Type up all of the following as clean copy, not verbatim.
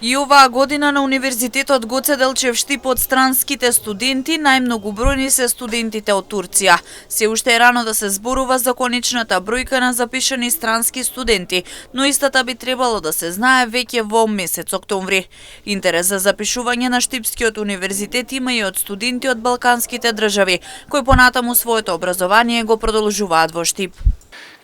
И оваа година на Универзитетот Гоце Делчев Штип од странските студенти, најмногу бројни се студентите од Турција. Се уште е рано да се зборува за конечната бројка на запишани странски студенти, но истата би требало да се знае веќе во месец октомври. Интерес за запишување на Штипскиот универзитет има и од студенти од балканските држави, кои понатаму своето образование го продолжуваат во Штип.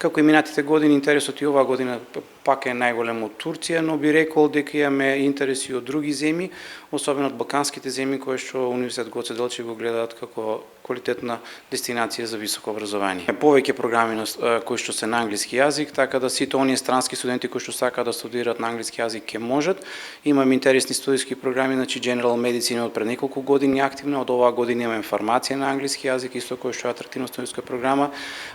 Како и минатите години, интересот и оваа година пак е најголем од Турција, но би рекол дека имаме интереси од други земји, особено од балканските земји кои што Универзитет Гоце Делчев го гледаат како квалитетна дестинација за високо образование. Повеќе програми кои што се на англиски јазик, така да сите оние странски студенти кои што сакаат да студираат на англиски јазик ќе можат. Имаме интересни студиски програми, значи General Medicine од пред неколку години активна, од оваа година имаме фармација на англиски јазик, исто кој што е атрактивна студиска програма.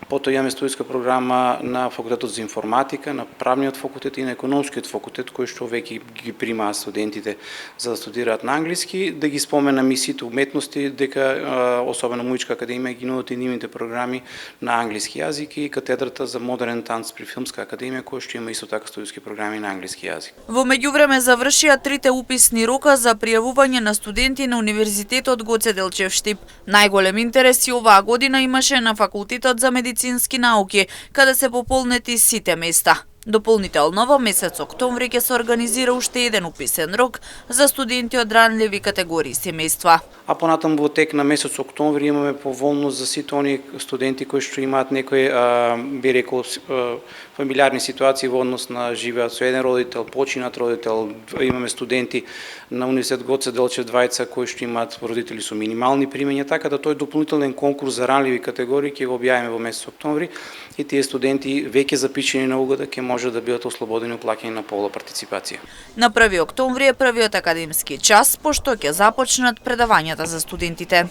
Потоа имаме студиска програма на факултетот за информатика, на правниот факултет и на економскиот факултет, кои што веќе ги примаат студентите за да студираат на англиски. Да ги споменам и сите уметности, дека особено Муичка академија ги нудат и нивните програми на англиски јазик и катедрата за модерен танц при Филмска академија, која што има исто така студиски програми на англиски јазик. Во меѓувреме завршија трите уписни рока за пријавување на студенти на Универзитетот Гоце Делчев Штип. Најголем интерес и оваа година имаше на факултетот за медицински науки, каде се пополнети сите места. Дополнително во месец октомври ќе се организира уште еден уписен рок за студенти од ранливи категории семејства. А понатаму во тек на месец октомври имаме поволност за сите оние студенти кои што имаат некои би рекол фамилиарни ситуации во однос на живеат со еден родител, починат родител. Имаме студенти на Универзитет Гоце Делчев двајца кои што имаат родители со минимални примања, така да тој дополнителен конкурс за ранливи категории ќе го објавиме во месец октомври и тие студенти веќе запишани на угода ќе може да бидат ослободени од плаќање на пола партиципација. На 1 октомври е првиот академски час, пошто ќе започнат предавањата за студентите.